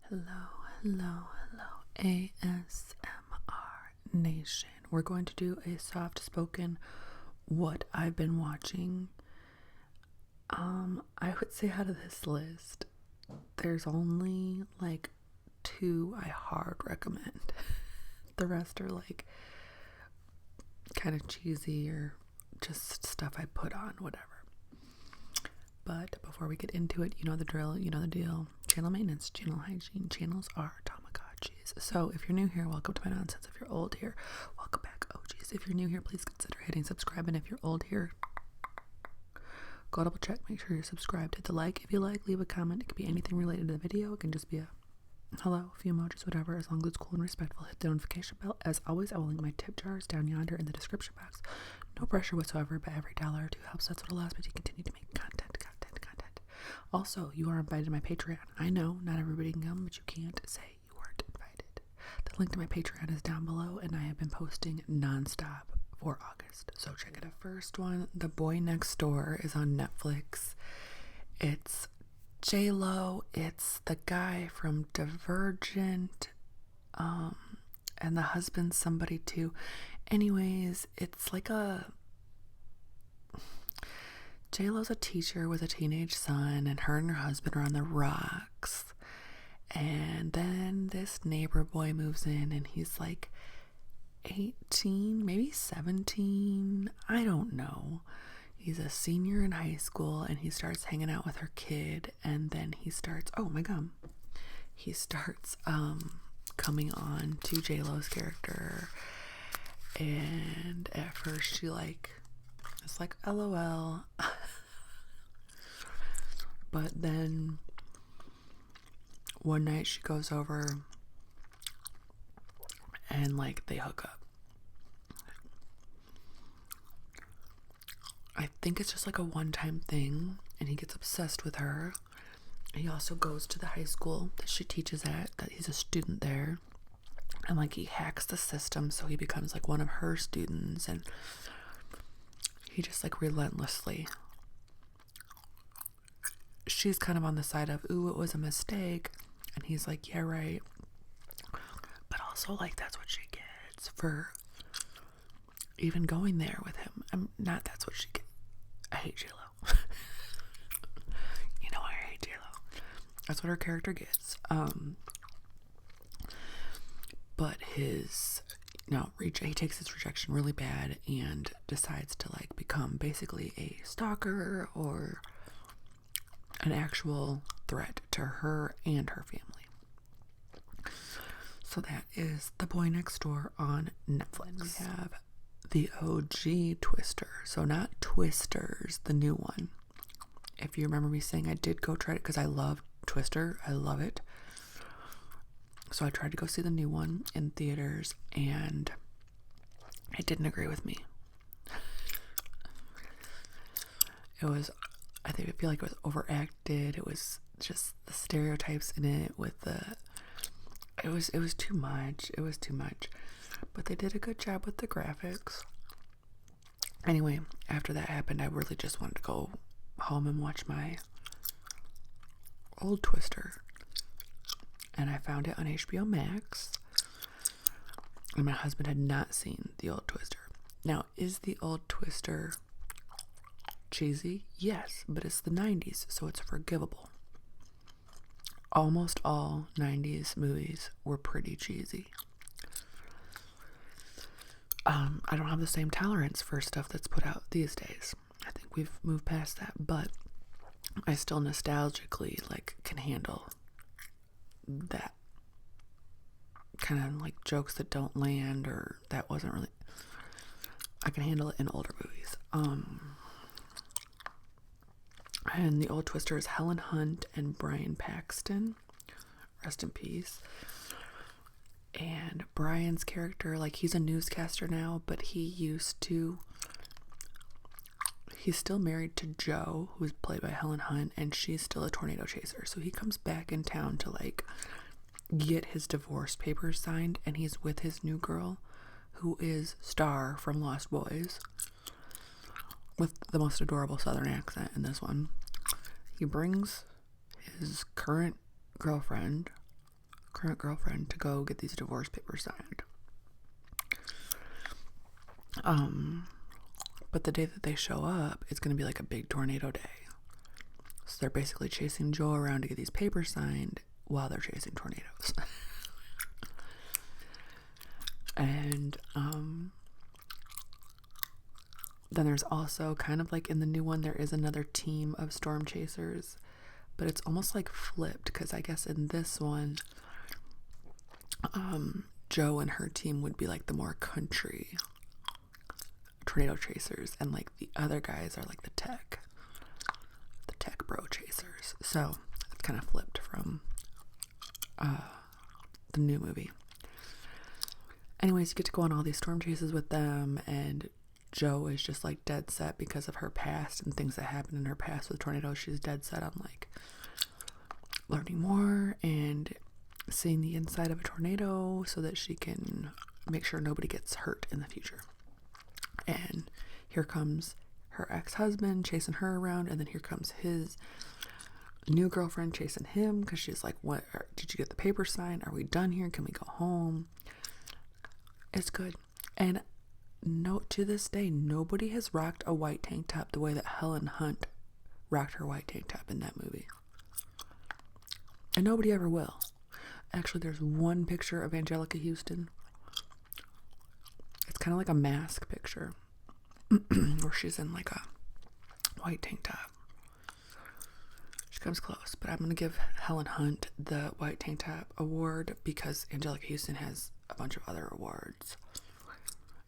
Hello, ASMR Nation. We're going to do a soft spoken what I've been watching. I would say out of this list, there's only like 2 I hard recommend. The rest are like kind of cheesy or just stuff I put on, whatever. But before we get into it, you know the drill, you know the deal. Channel maintenance, channel hygiene, channels are Tamagotchis. So if you're new here, welcome to my nonsense. If you're old here, welcome back, OGs. If you're new here, please consider hitting subscribe. And if you're old here, go double check, make sure you're subscribed. Hit the like if you like, leave a comment. It could be anything related to the video. It can just be a hello, a few emojis, whatever, as long as it's cool and respectful. Hit the notification bell. As always, I will link my tip jars down yonder in the description box. No pressure whatsoever, but every $1 or $2 helps. That's what allows me to continue to make content. Also, you are invited to my Patreon. I know not everybody can come, but you can't say you weren't invited. The link to my Patreon is down below, and I have been posting nonstop for August. So check it out. First one, The Boy Next Door, is on Netflix. It's J-Lo. It's the guy from Divergent, and the husband's somebody too. Anyways, it's like J-Lo's a teacher with a teenage son, and her and her husband are on the rocks. And then this neighbor boy moves in, and he's like 18, maybe 17. I don't know. He's a senior in high school, and he starts hanging out with her kid. And then he starts, coming on to J-Lo's character. And at first she it's like LOL. But then one night she goes over and they hook up. I think it's just a one-time thing, and he gets obsessed with her. He also goes to the high school that she teaches at, that he's a student there, and he hacks the system so he becomes one of her students, and he just relentlessly, she's kind of on the side of, ooh, it was a mistake, and he's like, yeah, right, but also that's what she gets for even going there with him. That's what she gets. I hate J-Lo. You know I hate J-Lo. That's what her character gets. But he takes his rejection really bad and decides to become basically a stalker or an actual threat to her and her family. So that is The Boy Next Door on Netflix. We have the OG Twister. So not Twisters, the new one. If you remember me saying I did go try it because I love Twister. I love it. So I tried to go see the new one in theaters, and it didn't agree with me. I feel like it was overacted. It was just the stereotypes in it it was too much. It was too much. But they did a good job with the graphics. Anyway, after that happened, I really just wanted to go home and watch my old Twister. And I found it on HBO Max. And my husband had not seen the old Twister. Now, is the old Twister cheesy? Yes, but it's the 90s, so it's forgivable. Almost all 90s movies were pretty cheesy. I don't have the same tolerance for stuff that's put out these days. I think we've moved past that, but I still nostalgically can handle that kind of jokes that don't land, or that wasn't really, I can handle it in older movies. And the old Twister is Helen Hunt and Brian Paxton, rest in peace. And Brian's character, he's a newscaster now, but he's still married to Jo, who's played by Helen Hunt, and she's still a tornado chaser. So he comes back in town to get his divorce papers signed, and he's with his new girl, who is Star from Lost Boys, with the most adorable southern accent in this one. He brings his current girlfriend current girlfriend to go get these divorce papers signed. But the day that they show up, it's going to be like a big tornado day. So they're basically chasing Joe around to get these papers signed while they're chasing tornadoes. And then there's also kind of like in the new one, there is another team of storm chasers, but it's almost like flipped because I guess in this one, Joe and her team would be like the more country tornado chasers, and like the other guys are like the tech bro chasers. So it's kind of flipped from the new movie. Anyways, you get to go on all these storm chases with them, and Joe is just like dead set because of her past and things that happened in her past with tornadoes. She's dead set on like learning more and seeing the inside of a tornado so that she can make sure nobody gets hurt in the future. And here comes her ex-husband chasing her around, and then here comes his new girlfriend chasing him because she's like, what, did you get the paper signed? Are we done here? Can we go home? It's good. And to this day, nobody has rocked a white tank top the way that Helen Hunt rocked her white tank top in that movie. And nobody ever will. Actually, there's one picture of Angelica Houston. It's kind of like a mask picture where she's in like a white tank top. She comes close, but I'm going to give Helen Hunt the white tank top award because Angelica Houston has a bunch of other awards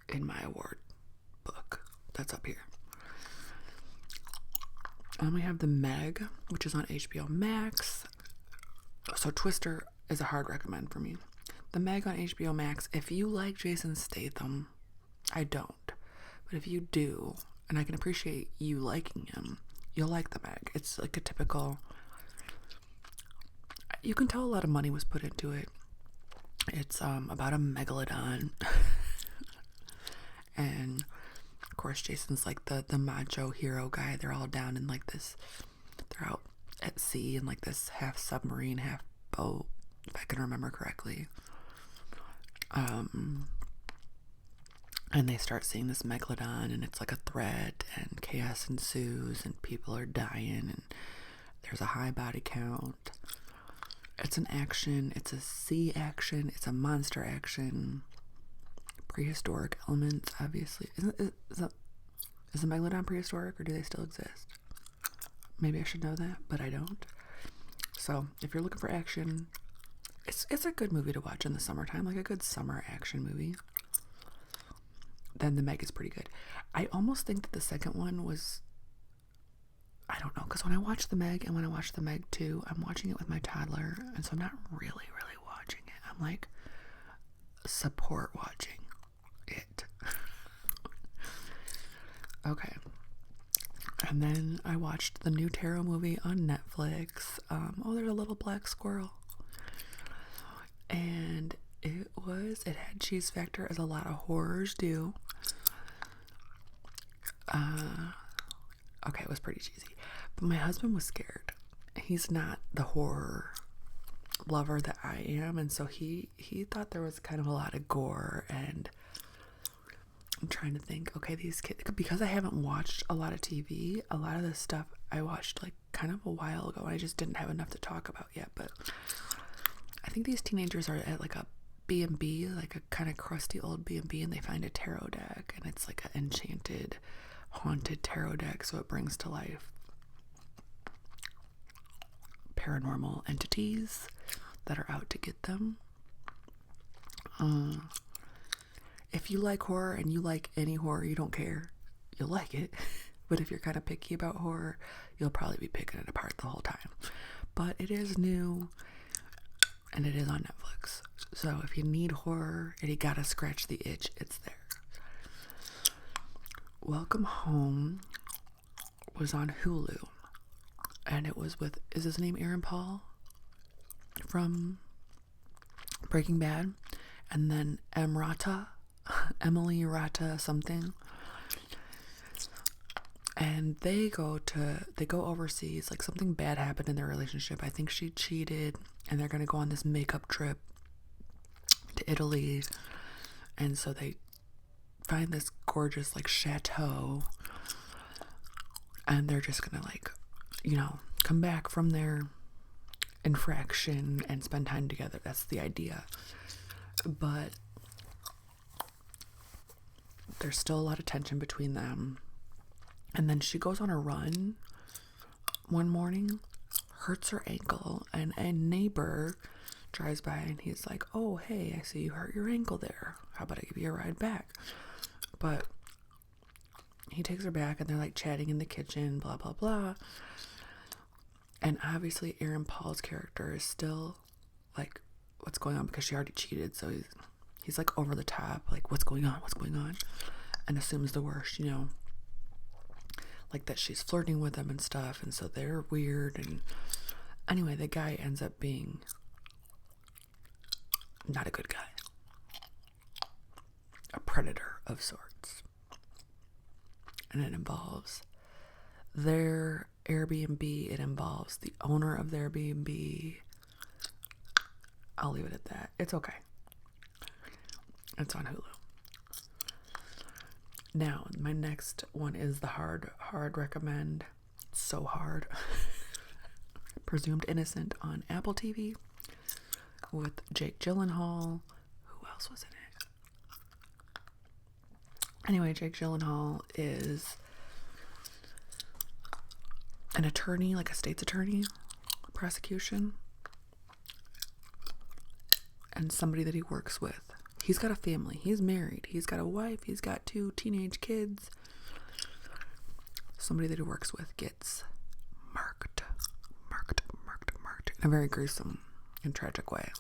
in my award book that's up here. We have The Meg, which is on HBO Max. So Twister is a hard recommend for me. The Meg on HBO Max, if you like Jason Statham, I don't. But if you do, and I can appreciate you liking him, you'll like The Meg. It's like a typical... You can tell a lot of money was put into it. It's about a megalodon. And of course Jason's like the macho hero guy. They're all down in like this, they're out at sea in like this half submarine, half boat, if I can remember correctly. And they start seeing this megalodon, and it's like a threat, and chaos ensues, and people are dying, and there's a high body count. It's an action, it's a sea action, it's a monster action. Prehistoric elements, obviously. Is the megalodon prehistoric, or do they still exist? Maybe I should know that, but I don't. So if you're looking for action, it's a good movie to watch in the summertime, like a good summer action movie. Then The Meg is pretty good. I almost think that the second one was, I don't know, because when I watched The Meg and when I watched The Meg 2, I'm watching it with my toddler, and so I'm not really watching it. I'm like support watching it. Okay. And then I watched the new Tarot movie on Netflix. There's a little black squirrel. And it had cheese factor, as a lot of horrors do. Okay, it was pretty cheesy. But my husband was scared. He's not the horror lover that I am, and so he thought there was kind of a lot of gore, and I'm trying to think, okay, these kids, because I haven't watched a lot of TV, a lot of this stuff I watched like kind of a while ago, and I just didn't have enough to talk about yet. But I think these teenagers are at like a B&B, like a kind of crusty old B&B, and they find a tarot deck, and it's like an enchanted, haunted tarot deck, so it brings to life paranormal entities that are out to get them. If you like horror and you like any horror, you don't care, you'll like it. But if you're kind of picky about horror, you'll probably be picking it apart the whole time. But it is new, and it is on Netflix. So if you need horror and you gotta scratch the itch, it's there. Welcome Home was on Hulu, and it was with, is his name Aaron Paul from Breaking Bad, and then Emily Rata something, And they go overseas. Like, something bad happened in their relationship. I think she cheated, and they're going to go on this makeup trip to Italy. And so they find this gorgeous, like, chateau, and they're just going to, like, you know, come back from their infraction and spend time together. That's the idea. But there's still a lot of tension between them. And then she goes on a run one morning, hurts her ankle, and a neighbor drives by and he's like, oh, hey, I see you hurt your ankle there. How about I give you a ride back? But he takes her back and they're like chatting in the kitchen, blah, blah, blah. And obviously Aaron Paul's character is still like, what's going on? Because she already cheated. So he's like over the top, like, what's going on? What's going on? And assumes the worst, you know, like that she's flirting with him and stuff. And so they're weird. And anyway, the guy ends up being not a good guy. A predator of sorts. And it involves their Airbnb. It involves the owner of the Airbnb. I'll leave it at that. It's okay. It's on Hulu. Now, my next one is the hard recommend. It's so hard. Presumed Innocent on Apple TV with Jake Gyllenhaal. Who else was in it? Anyway, Jake Gyllenhaal is an attorney, like a state's attorney, prosecution, and somebody that he works with. He's got a family. He's married. He's got a wife. He's got 2 teenage kids. Somebody that he works with gets marked in a very gruesome and tragic way.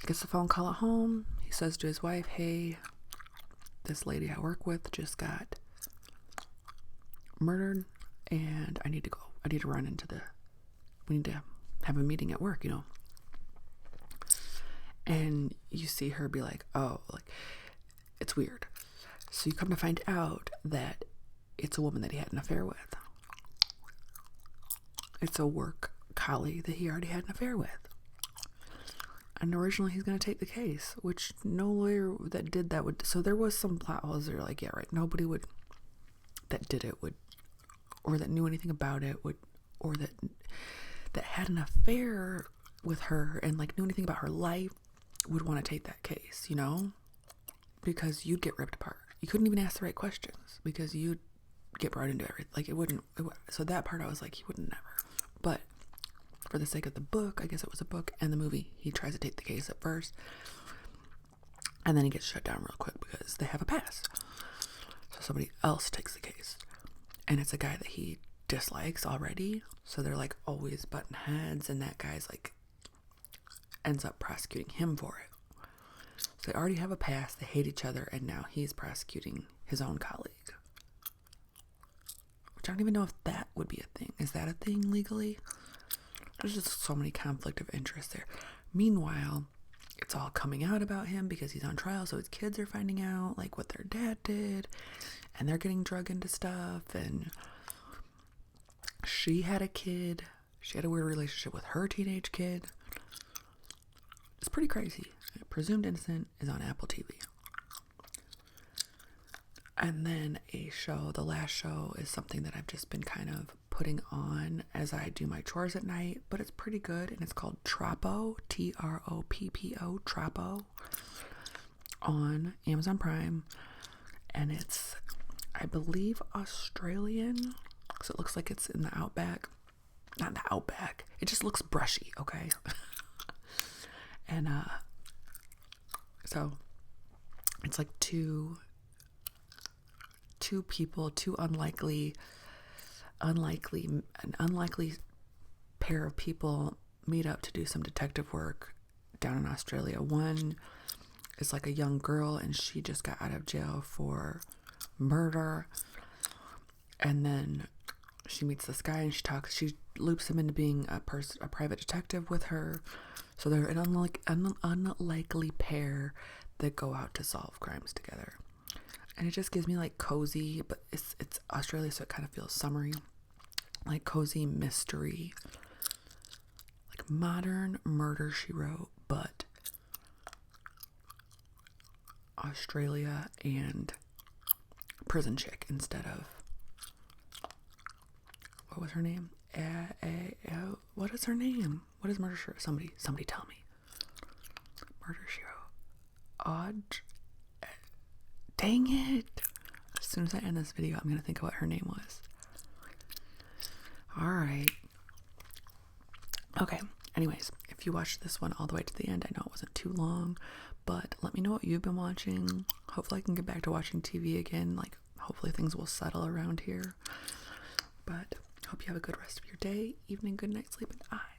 He gets a phone call at home. He says to his wife, hey, this lady I work with just got murdered and I need to go. I need to run into we need to have a meeting at work, you know. And you see her be like, oh, like, it's weird. So you come to find out that it's a woman that he had an affair with. It's a work colleague that he already had an affair with. And originally he's going to take the case, which no lawyer that did that would. So there was some plot holes that are like, yeah, right. Nobody that did it would, or that knew anything about it would, or that had an affair with her and like knew anything about her life would want to take that case, you know, because you'd get ripped apart. You couldn't even ask the right questions because you'd get brought into everything. Like so that part I was like, he would never. But for the sake of the book, I guess it was a book and the movie, he tries to take the case at first and then he gets shut down real quick because they have a pass. So somebody else takes the case and it's a guy that he dislikes already. So they're like always butting heads and that guy's like ends up prosecuting him for it. So they already have a pass, they hate each other, and now he's prosecuting his own colleague. Which I don't even know if that would be a thing. Is that a thing legally? There's just so many conflict of interest there. Meanwhile, it's all coming out about him because he's on trial, so his kids are finding out like what their dad did, and they're getting drug into stuff, and she had a kid. She had a weird relationship with her teenage kid. It's pretty crazy. Presumed Innocent is on Apple TV. And then the last show is something that I've just been kind of putting on as I do my chores at night, but it's pretty good, and it's called Troppo, Troppo, Troppo, on Amazon Prime, and it's, I believe, Australian, so it looks like it's in the outback. Not the outback. It just looks brushy, okay? And so it's like two people, an unlikely pair of people meet up to do some detective work down in Australia. One is like a young girl and she just got out of jail for murder, and then she meets this guy and she loops him into being a private detective with her. So they're an unlikely pair that go out to solve crimes together. And it just gives me like cozy, but it's Australia, so it kind of feels summery, like cozy mystery, like modern murder she wrote, but Australia and prison chick instead of, what was her name? What is her name? What is Murder She Wrote? Somebody tell me. Murder She Wrote. Dang it. As soon as I end this video, I'm going to think of what her name was. Alright. Okay. Anyways, if you watched this one all the way to the end, I know it wasn't too long, but let me know what you've been watching. Hopefully I can get back to watching TV again. Like, hopefully things will settle around here. But hope you have a good rest of your day, evening, good night, sleep, and I